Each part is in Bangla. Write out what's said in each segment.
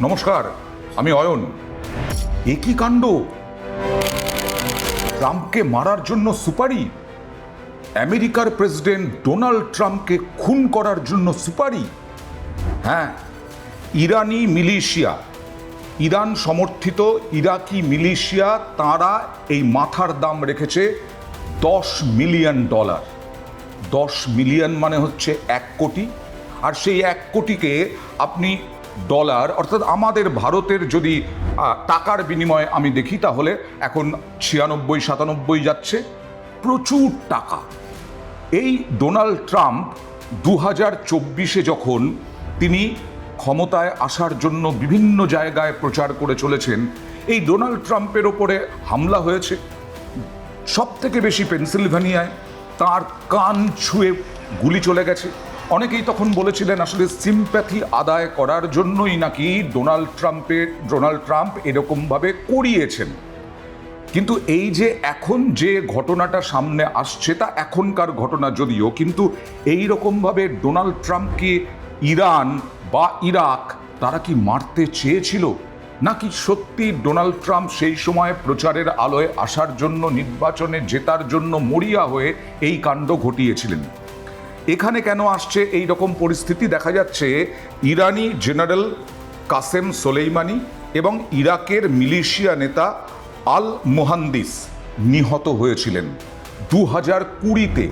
নমস্কার, আমি অয়ন। একই কাণ্ড, ট্রাম্পকে মারার জন্য সুপারি, আমেরিকার প্রেসিডেন্ট ডোনাল্ড ট্রাম্পকে খুন করার জন্য সুপারি। হ্যাঁ, ইরানি মিলিশিয়া, ইরান সমর্থিত ইরাকি মিলিশিয়া, তারা এই মাথার দাম রেখেছে $10 মিলিয়ন। 10 মিলিয়ন মানে হচ্ছে 1 কোটি। আর সেই 1 কোটিকে আপনি ডলার, অর্থাৎ আমাদের ভারতের যদি টাকার বিনিময়ে আমি দেখি, তাহলে এখন 96-97 যাচ্ছে। প্রচুর টাকা। এই ডোনাল্ড ট্রাম্প 2024-এ যখন তিনি ক্ষমতায় আসার জন্য বিভিন্ন জায়গায় প্রচার করে চলেছেন, এই ডোনাল্ড ট্রাম্পের ওপরে হামলা হয়েছে সব থেকে বেশি পেনসিলভানিয়ায়। তার কান ছুঁয়ে গুলি চলে গেছে। অনেকেই তখন বলেছিলেন আসলে সিম্প্যাথি আদায় করার জন্যই নাকি ডোনাল্ড ট্রাম্প এরকমভাবে করিয়েছেন। কিন্তু এই যে এখন যে ঘটনাটা সামনে আসছে, তা এখনকার ঘটনা যদিও, কিন্তু এই রকমভাবে ডোনাল্ড ট্রাম্পকে ইরান বা ইরাক তারা কি মারতে চেয়েছিল, নাকি সত্যি ডোনাল্ড ট্রাম্প সেই সময় প্রচারের আলোয় আসার জন্য, নির্বাচনে জেতার জন্য মরিয়া হয়ে এই কাণ্ড ঘটিয়েছিলেন? এখানে কেন আসছে এই রকম পরিস্থিতি? দেখা যাচ্ছে ইরানি জেনারেল কাসেম সোলেইমানি এবং ইরাকের মিলিশিয়া নেতা আল মোহান্দিস নিহত হয়েছিলেন 2020-তে।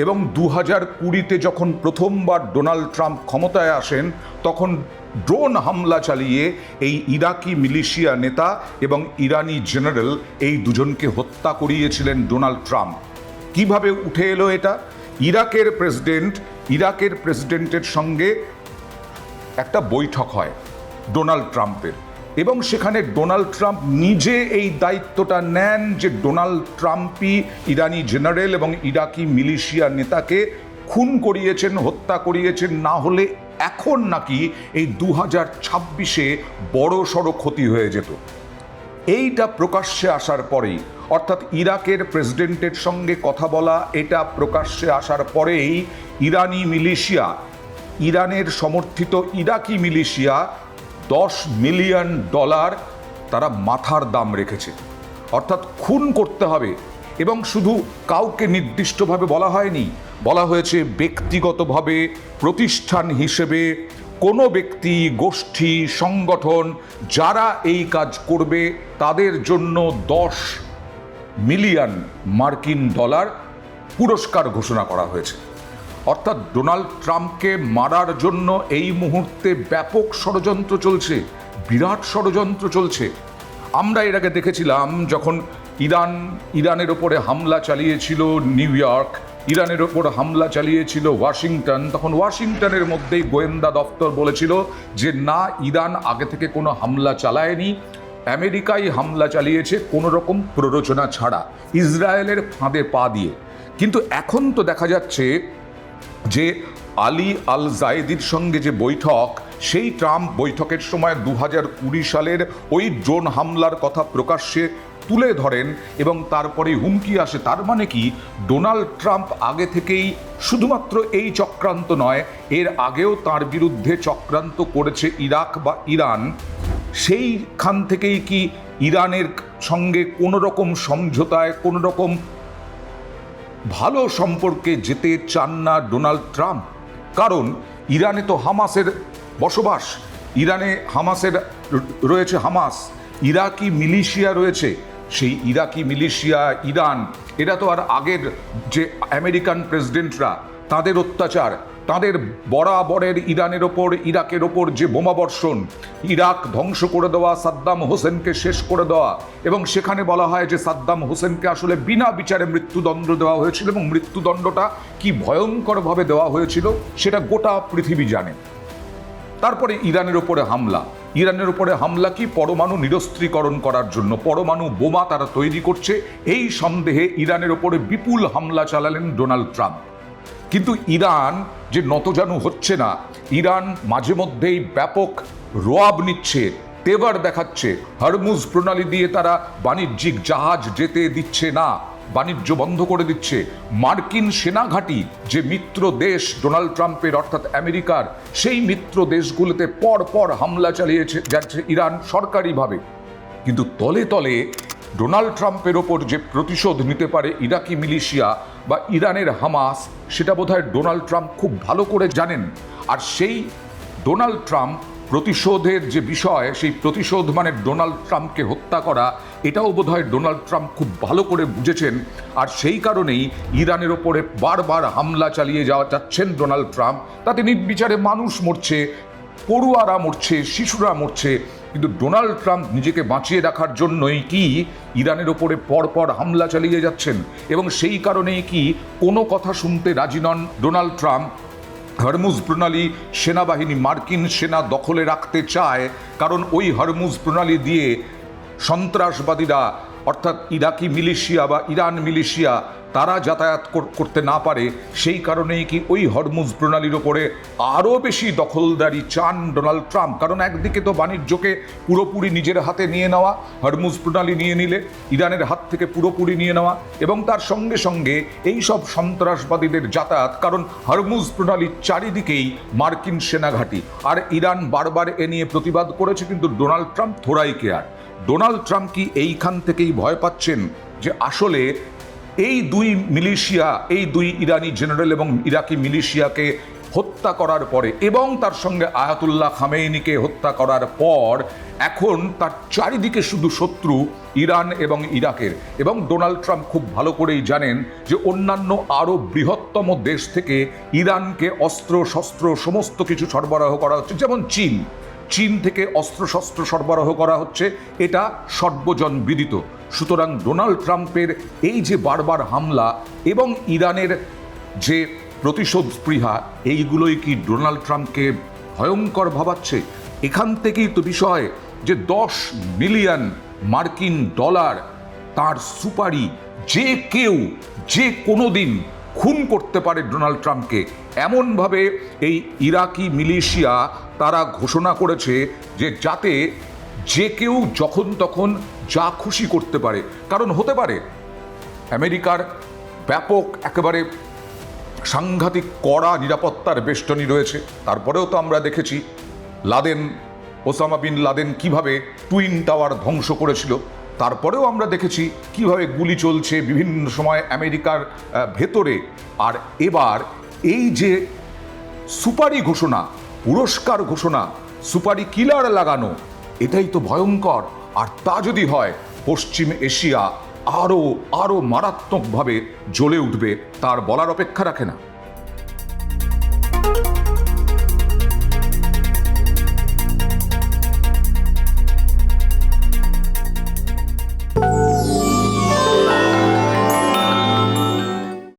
এবং 2020-তে যখন প্রথমবার ডোনাল্ড ট্রাম্প ক্ষমতায় আসেন, তখন ড্রোন হামলা চালিয়ে এই ইরাকি মিলিশিয়া নেতা এবং ইরানি জেনারেল এই দুজনকে হত্যা করিয়েছিলেন ডোনাল্ড ট্রাম্প। কিভাবে উঠে এলো এটা? ইরাকের প্রেসিডেন্টের সঙ্গে একটা বৈঠক হয় ডোনাল্ড ট্রাম্পের, এবং সেখানে ডোনাল্ড ট্রাম্প নিজে এই দায়িত্বটা নেন যে ডোনাল্ড ট্রাম্পই ইরানি জেনারেল এবং ইরাকি মিলিশিয়া নেতাকে খুন করিয়েছেন, হত্যা করিয়েছেন। না হলে এখন নাকি এই 2026-এ বড় সড়ো ক্ষতি হয়ে যেত। এইটা প্রকাশ্যে আসার পরেই, অর্থাৎ ইরাকের প্রেসিডেন্টের সঙ্গে কথা বলা, এটা প্রকাশ্যে আসার পরেই ইরানি মিলিশিয়া, ইরানের সমর্থিত ইরাকি মিলিশিয়া $10 মিলিয়ন তারা মাথার দাম রেখেছে। অর্থাৎ খুন করতে হবে। এবং শুধু কাউকে নির্দিষ্টভাবে বলা হয়নি, বলা হয়েছে ব্যক্তিগতভাবে, প্রতিষ্ঠান হিসেবে কোনো ব্যক্তি, গোষ্ঠী, সংগঠন যারা এই কাজ করবে তাদের জন্য $10 মিলিয়ন পুরস্কার ঘোষণা করা হয়েছে। অর্থাৎ ডোনাল্ড ট্রাম্পকে মারার জন্য এই মুহূর্তে ব্যাপক ষড়যন্ত্র চলছে, বিরাট ষড়যন্ত্র চলছে। আমরা এর আগে দেখেছিলাম যখন ইরানের ওপরে হামলা চালিয়েছিল নিউ ইয়র্ক, ইরানের ওপর হামলা চালিয়েছিল ওয়াশিংটন, তখন ওয়াশিংটনের মধ্যেই গোয়েন্দা দপ্তর বলেছিল যে না, ইরান আগে থেকে কোনো হামলা চালায়নি, আমেরিকাই হামলা চালিয়েছে কোনো রকম প্ররোচনা ছাড়া, ইসরায়েলের ফাঁদে পা দিয়ে। কিন্তু এখন তো দেখা যাচ্ছে যে আলী আল জায়েদির সঙ্গে যে বৈঠক, সেই ট্রাম্প বৈঠকের সময় 2020 সালের ওই ড্রোন হামলার কথা প্রকাশ্যে তুলে ধরেন এবং তারপরে হুমকি আসে। তার মানে কি ডোনাল্ড ট্রাম্প আগে থেকেই শুধুমাত্র এই চক্রান্ত নয়, এর আগেও তার বিরুদ্ধে চক্রান্ত করেছে ইরাক বা ইরান। সেইখান থেকেই কি ইরানের সঙ্গে কোনো রকম সমঝোতায়, কোনো রকম ভালো সম্পর্কে যেতে চান না ডোনাল্ড ট্রাম্প? কারণ ইরানে তো হামাসের বসবাস, ইরানে রয়েছে হামাস, ইরাকি মিলিশিয়া রয়েছে। সেই ইরাকি মিলিশিয়া, ইরান, এরা তো আর আগের যে আমেরিকান প্রেসিডেন্টরা, তাদের অত্যাচার, তাদের বরাবরের ইরাকের ওপর যে বোমাবর্ষণ, ইরাক ধ্বংস করে দেওয়া, সাদ্দাম হোসেনকে শেষ করে দেওয়া, এবং সেখানে বলা হয় যে সাদ্দাম হোসেনকে আসলে বিনা বিচারে মৃত্যুদণ্ড দেওয়া হয়েছিল, এবং মৃত্যুদণ্ডটা কি ভয়ঙ্করভাবে দেওয়া হয়েছিল সেটা গোটা পৃথিবী জানে। তারপরে ইরানের ওপরে হামলা কি পরমাণু নিরস্ত্রীকরণ করার জন্য, পরমাণু বোমা তারা তৈরি করছে, এই সন্দেহে ইরানের ওপরে বিপুল হামলা চালালেন ডোনাল্ড ট্রাম্প। কিন্তু ইরান যে নতজানু হচ্ছে না, ইরান মাঝে মধ্যেই ব্যাপক রোয়াব নিচ্ছে, তেবার দেখাচ্ছে। হরমুজ প্রণালী দিয়ে তারা বাণিজ্যিক জাহাজ যেতে দিচ্ছে না। বাণিজ্য বন্ধ করে দিচ্ছে। মার্কিন সেনাঘাঁটি যে মিত্র দেশ ডোনাল্ড ট্রাম্পের অর্থাৎ আমেরিকার, সেই মিত্র দেশগুলোতে পর পর হামলা চালিয়েছে যাচ্ছে ইরান সরকারিভাবে। কিন্তু তলে তলে ডোনাল্ড ট্রাম্পের ওপর যে প্রতিশোধ নিতে পারে ইরাকি মিলিশিয়া বা ইরানের হামাস, সেটা বোধহয় ডোনাল্ড ট্রাম্প খুব ভালো করে জানেন। আর সেই ডোনাল্ড ট্রাম্প প্রতিশোধের যে বিষয়, সেই প্রতিশোধ মানে ডোনাল্ড ট্রাম্পকে হত্যা করা, এটাও বোধহয় ডোনাল্ড ট্রাম্প খুব ভালো করে বুঝেছেন। আর সেই কারণেই ইরানের ওপরে বারবার হামলা চালিয়ে যাচ্ছেন ডোনাল্ড ট্রাম্প। তাতে নির্বিচারে মানুষ মরছে, পড়ুয়ারা মরছে, শিশুরা মরছে, কিন্তু ডোনাল্ড ট্রাম্প নিজেকে বাঁচিয়ে রাখার জন্যই কি ইরানের ওপরে পরপর হামলা চালিয়ে যাচ্ছেন। এবং সেই কারণেই কি কোনো কথা শুনতে রাজি নন ডোনাল্ড ট্রাম্প। হরমুজ প্রণালী সেনাবাহিনী, মার্কিন সেনা দখলে রাখতে চায়, কারণ ওই হরমুজ প্রণালী দিয়ে সন্ত্রাসবাদীরা অর্থাৎ ইরাকি মিলিশিয়া বা ইরান মিলিশিয়া তারা যাতায়াত করতে না পারে। সেই কারণেই কি ওই হরমুজ প্রণালীর ওপরে আরও বেশি দখলদারি চান ডোনাল্ড ট্রাম্প। কারণ একদিকে তো বাণিজ্যকে পুরোপুরি নিজের হাতে নিয়ে নেওয়া, হরমুজ প্রণালী নিয়ে নিলে ইরানের হাত থেকে পুরোপুরি নিয়ে নেওয়া, এবং তার সঙ্গে সঙ্গে এই সব সন্ত্রাসবাদীদের যাতায়াত, কারণ হরমুজ প্রণালীর চারিদিকেই মার্কিন সেনাঘাঁটি। আর ইরান বারবার এ নিয়ে প্রতিবাদ করেছে, কিন্তু ডোনাল্ড ট্রাম্প থোড়াই কেয়ার। ডোনাল্ড ট্রাম্প কি এইখান থেকেই ভয় পাচ্ছেন যে আসলে এই দুই মিলিশিয়া, এই দুই ইরানি জেনারেল এবং ইরাকি মিলিশিয়াকে হত্যা করার পরে এবং তার সঙ্গে আয়াতুল্লাহ খামেইনিকে হত্যা করার পর এখন তার চারিদিকে শুধু শত্রু ইরান এবং ইরাকের। এবং ডোনাল্ড ট্রাম্প খুব ভালো করেই জানেন যে অন্যান্য আরও বৃহত্তম দেশ থেকে ইরানকে অস্ত্র শস্ত্র সমস্ত কিছু সরবরাহ করা হচ্ছে, যেমন চীন থেকে অস্ত্রশস্ত্র সরবরাহ করা হচ্ছে, এটা সর্বজন বিদিত। সুতরাং ডোনাল্ড ট্রাম্পের এই যে বারবার হামলা এবং ইরানের যে প্রতিশোধ স্পৃহা, এইগুলোই কি ডোনাল্ড ট্রাম্পকে ভয়ঙ্কর ভাবাচ্ছে। এখান থেকেই তো বিষয় যে 10 মিলিয়ন মার্কিন ডলার তার সুপারি যে কেউ যে কোনো দিন খুন করতে পারে ডোনাল্ড ট্রাম্পকে। এমনভাবে এই ইরাকি মিলিশিয়া তারা ঘোষণা করেছে যে যাতে যে কেউ যখন তখন যা খুশি করতে পারে। কারণ হতে পারে আমেরিকার ব্যাপক একেবারে সাংঘাতিক কড়া নিরাপত্তার বেষ্টনী রয়েছে, তারপরেও তো আমরা দেখেছি ওসামা বিন লাদেন কিভাবে টুইন টাওয়ার ধ্বংস করেছিল। তারপরেও আমরা দেখেছি কিভাবে গুলি চলছে বিভিন্ন সময় আমেরিকার ভেতরে। আর এবার এই যে সুপারি ঘোষণা, পুরস্কার ঘোষণা, সুপারি কিলার লাগানো, এটাই তো ভয়ঙ্কর। আর তা যদি হয়, পশ্চিম এশিয়া আরও মারাত্মকভাবে জ্বলে উঠবে, তার বলার অপেক্ষা রাখে না।